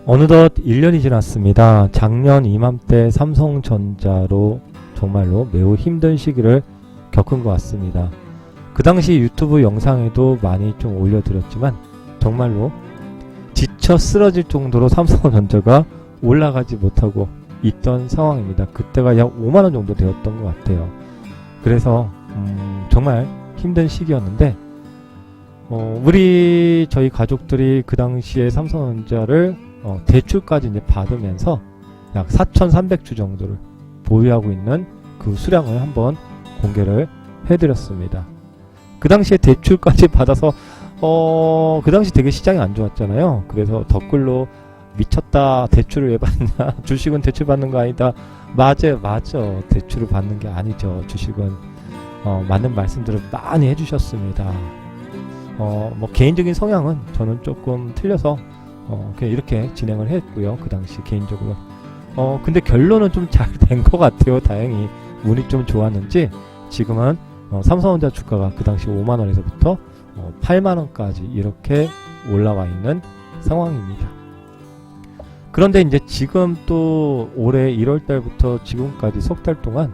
어느덧 1년이 지났습니다. 작년 이맘때 삼성전자로 정말로 매우 힘든 시기를 겪은 것 같습니다. 그 당시 유튜브 영상에도 많이 좀 올려드렸지만 정말로 지쳐 쓰러질 정도로 삼성전자가 올라가지 못하고 있던 상황입니다. 그때가 약 5만원 정도 되었던 것 같아요. 그래서 정말 힘든 시기였는데 저희 가족들이 그 당시에 삼성전자를 대출까지 이제 받으면서 약 4,300주 정도를 보유하고 있는 그 수량을 한번 공개를 해드렸습니다. 그 당시에 대출까지 받아서 그 당시 되게 시장이 안 좋았잖아요. 그래서 댓글로 미쳤다, 대출을 왜 받냐, 주식은 대출 받는 거 아니다. 맞아 대출을 받는 게 아니죠. 주식은 맞는 말씀들을 많이 해주셨습니다. 뭐 개인적인 성향은 저는 조금 틀려서 그냥 이렇게 진행을 했고요. 그 당시 개인적으로 근데 결론은 좀 잘 된 것 같아요. 다행히 운이 좀 좋았는지 지금은 삼성전자 주가가 그 당시 5만원에서부터 8만원까지 이렇게 올라와 있는 상황입니다. 그런데 이제 지금 또 올해 1월달부터 지금까지 석 달 동안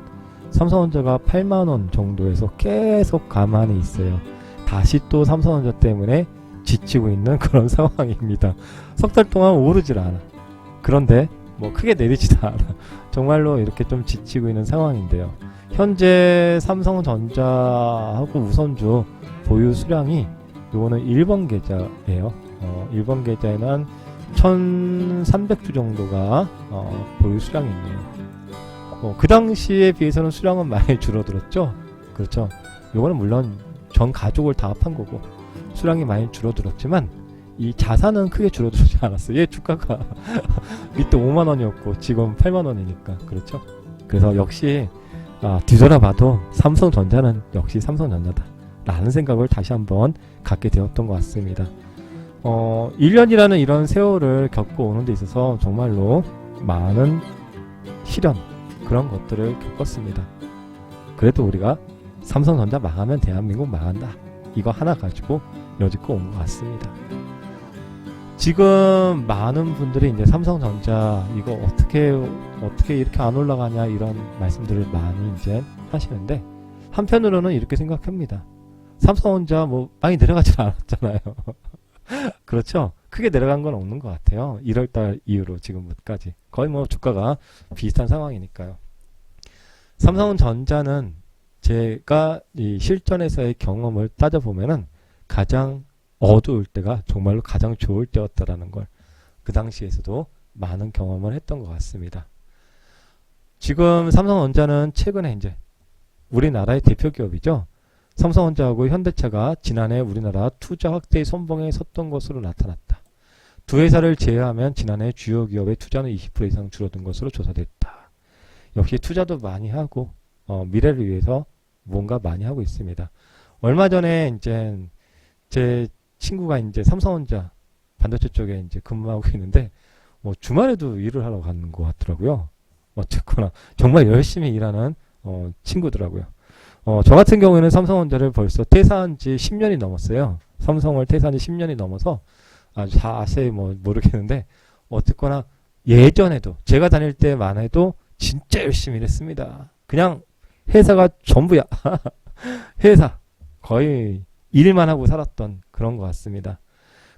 삼성전자가 8만원 정도에서 계속 가만히 있어요. 다시 또 삼성전자 때문에 지치고 있는 그런 상황입니다. 석 달 동안 오르질 않아. 그런데 뭐 크게 내리지도 않아. 정말로 이렇게 좀 지치고 있는 상황인데요. 현재 삼성전자하고 우선주 보유 수량이 요거는 1번 계좌예요. 1번 계좌에는 한 1,300주 정도가 보유 수량이 있네요. 그 당시에 비해서는 수량은 많이 줄어들었죠. 그렇죠. 요거는 물론 전 가족을 다 합한 거고 수량이 많이 줄어들었지만 이 자산은 크게 줄어들지 않았어요. 얘 주가가 이때 5만원이었고 지금 8만원이니까 그렇죠. 그래서 역시 뒤돌아봐도 삼성전자는 역시 삼성전자다 라는 생각을 다시 한번 갖게 되었던 것 같습니다. 1년이라는 이런 세월을 겪고 오는 데 있어서 정말로 많은 시련 그런 것들을 겪었습니다. 그래도 우리가 삼성전자 망하면 대한민국 망한다 이거 하나 가지고 여지껏 온 것 같습니다. 지금 많은 분들이 이제 삼성전자 이거 어떻게 이렇게 안 올라가냐 이런 말씀들을 많이 이제 하시는데 한편으로는 이렇게 생각합니다. 삼성전자 뭐 많이 내려가지 않았잖아요. 그렇죠? 크게 내려간 건 없는 것 같아요. 1월달 이후로 지금까지 거의 뭐 주가가 비슷한 상황이니까요. 삼성전자는 제가 이 실전에서의 경험을 따져보면은 가장 어두울 때가 정말로 가장 좋을 때였다라는 걸 그 당시에서도 많은 경험을 했던 것 같습니다. 지금 삼성전자는 최근에 이제 우리나라의 대표 기업이죠. 삼성전자하고 현대차가 지난해 우리나라 투자 확대의 선봉에 섰던 것으로 나타났다. 두 회사를 제외하면 지난해 주요 기업의 투자는 20% 이상 줄어든 것으로 조사됐다. 역시 투자도 많이 하고 미래를 위해서 뭔가 많이 하고 있습니다. 얼마 전에 이제 제 친구가 이제 삼성전자 반도체 쪽에 이제 근무하고 있는데 주말에도 일을 하러 가는 것 같더라고요. 어쨌거나 정말 열심히 일하는 친구더라고요. 저 같은 경우에는 삼성전자를 벌써 퇴사한 지 10년이 넘었어요. 삼성을 퇴사한 지 10년이 넘어서 아주 자세히 모르겠는데 어쨌거나 예전에도 제가 다닐 때만 해도 진짜 열심히 일했습니다. 그냥 회사가 전부야. 회사 거의 일만 하고 살았던 그런 것 같습니다.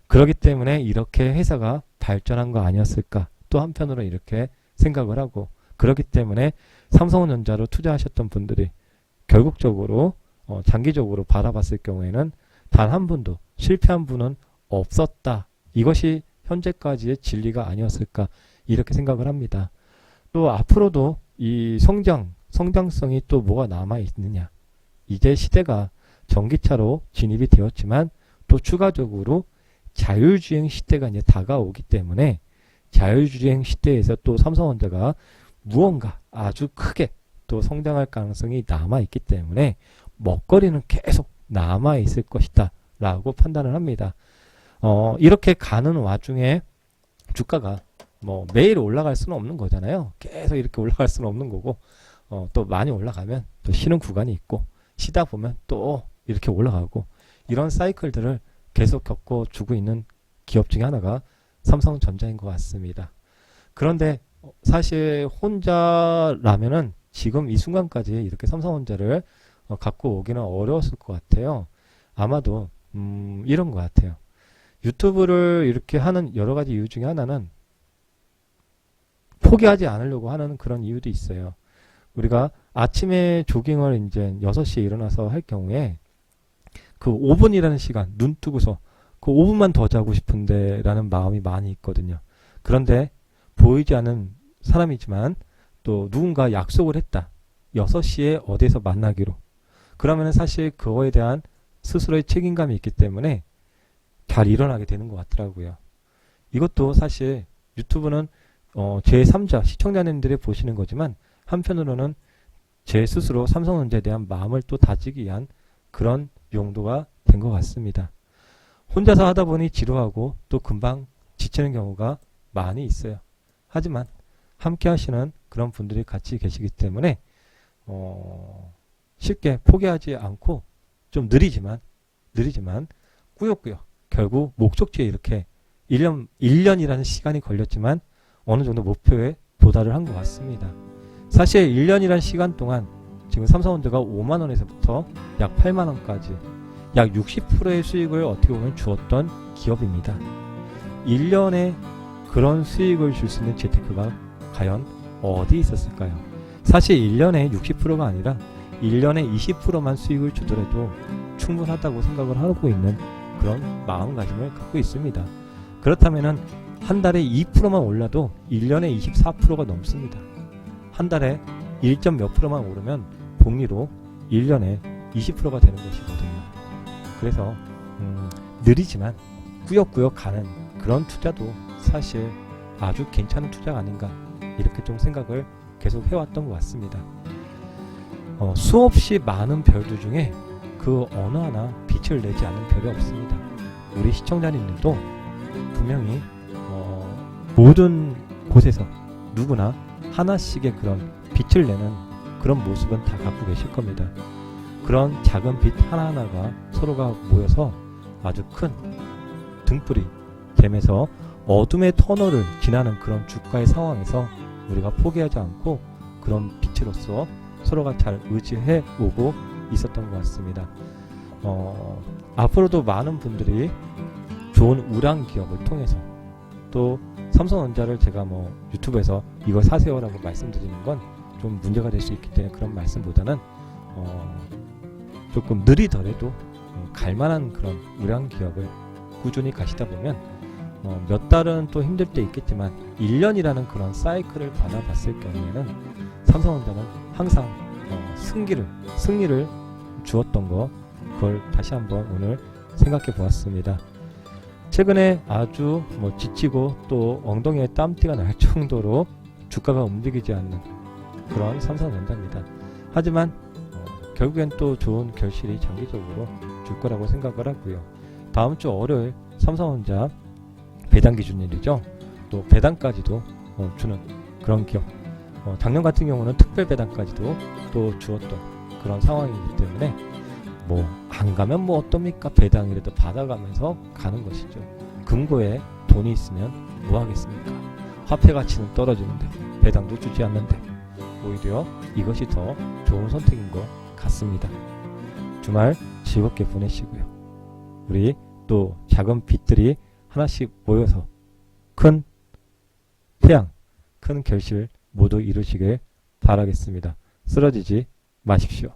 그렇기 때문에 이렇게 회사가 발전한 거 아니었을까 또 한편으로 이렇게 생각을 하고 그렇기 때문에 삼성전자로 투자하셨던 분들이 결국적으로 장기적으로 바라봤을 경우에는 단 한 분도 실패한 분은 없었다. 이것이 현재까지의 진리가 아니었을까 이렇게 생각을 합니다. 또 앞으로도 이 성장성이 또 뭐가 남아있느냐. 이제 시대가 전기차로 진입이 되었지만 또 추가적으로 자율주행 시대가 이제 다가오기 때문에 자율주행 시대에서 또 삼성전자가 무언가 아주 크게 또 성장할 가능성이 남아있기 때문에 먹거리는 계속 남아있을 것이다 라고 판단을 합니다. 이렇게 가는 와중에 주가가 매일 올라갈 수는 없는 거잖아요. 계속 이렇게 올라갈 수는 없는 거고 또 많이 올라가면 또 쉬는 구간이 있고 쉬다 보면 또 이렇게 올라가고 이런 사이클들을 계속 겪어주고 있는 기업 중에 하나가 삼성전자인 것 같습니다. 그런데 사실 혼자라면은 지금 이 순간까지 이렇게 삼성전자를 갖고 오기는 어려웠을 것 같아요. 아마도 이런 것 같아요. 유튜브를 이렇게 하는 여러 가지 이유 중에 하나는 포기하지 않으려고 하는 그런 이유도 있어요. 우리가 아침에 조깅을 이제 6시에 일어나서 할 경우에 그 5분이라는 시간, 눈 뜨고서 그 5분만 더 자고 싶은데 라는 마음이 많이 있거든요. 그런데 보이지 않는 사람이지만 또 누군가 약속을 했다. 6시에 어디서 만나기로. 그러면 사실 그거에 대한 스스로의 책임감이 있기 때문에 잘 일어나게 되는 것 같더라고요. 이것도 사실 유튜브는 제3자 시청자님들이 보시는 거지만 한편으로는 제 스스로 삼성전자에 대한 마음을 또 다지기 위한 그런 용도가 된 것 같습니다. 혼자서 하다 보니 지루하고 또 금방 지치는 경우가 많이 있어요. 하지만 함께 하시는 그런 분들이 같이 계시기 때문에 쉽게 포기하지 않고 좀 느리지만 꾸역꾸역 결국 목적지에 이렇게 1년이라는 시간이 걸렸지만 어느 정도 목표에 도달을 한 것 같습니다. 사실 1년이라는 시간 동안 지금 삼성전자가 5만원에서부터 약 8만원까지 약 60%의 수익을 어떻게 보면 주었던 기업입니다. 1년에 그런 수익을 줄 수 있는 재테크가 과연 어디 있었을까요? 사실 1년에 60%가 아니라 1년에 20%만 수익을 주더라도 충분하다고 생각을 하고 있는 그런 마음가짐을 갖고 있습니다. 그렇다면은 한 달에 2%만 올라도 1년에 24%가 넘습니다. 한 달에 1점 몇 프로만 오르면 복리로 1년에 20%가 되는 것이거든요. 그래서 느리지만 꾸역꾸역 가는 그런 투자도 사실 아주 괜찮은 투자가 아닌가 이렇게 좀 생각을 계속 해왔던 것 같습니다. 수없이 많은 별들 중에 그 어느 하나 빛을 내지 않는 별이 없습니다. 우리 시청자님들도 분명히 모든 곳에서 누구나 하나씩의 그런 빛을 내는 그런 모습은 다 갖고 계실 겁니다. 그런 작은 빛 하나하나가 서로가 모여서 아주 큰 등불이 되면서 어둠의 터널을 지나는 그런 주가의 상황에서 우리가 포기하지 않고 그런 빛으로서 서로가 잘 의지해 오고 있었던 것 같습니다. 앞으로도 많은 분들이 좋은 우량 기업을 통해서 또 삼성전자를 제가 유튜브에서 이거 사세요라고 말씀드리는 건 좀 문제가 될 수 있기 때문에 그런 말씀보다는 조금 느리더라도 갈만한 그런 우량 기업을 꾸준히 가시다 보면 몇 달은 또 힘들 때 있겠지만 1년이라는 그런 사이클을 받아봤을 경우에는 삼성전자는 항상 승리를 주었던 거 그걸 다시 한번 오늘 생각해 보았습니다. 최근에 아주 지치고 또 엉덩이에 땀띠가 날 정도로 주가가 움직이지 않는 그런 삼성전자입니다. 하지만 결국엔 또 좋은 결실이 장기적으로 줄 거라고 생각을 하고요. 다음 주 월요일 삼성전자 배당 기준일이죠. 또 배당까지도 주는 그런 기업. 작년 같은 경우는 특별 배당까지도 또 주었던 그런 상황이기 때문에 안 가면 어떻습니까? 배당이라도 받아가면서 가는 것이죠. 금고에 돈이 있으면 뭐 하겠습니까? 화폐 가치는 떨어지는데 배당도 주지 않는데 오히려 이것이 더 좋은 선택인 것 같습니다. 주말 즐겁게 보내시고요. 우리 또 작은 빛들이 하나씩 모여서 큰 태양, 큰 결실 모두 이루시길 바라겠습니다. 쓰러지지 마십시오.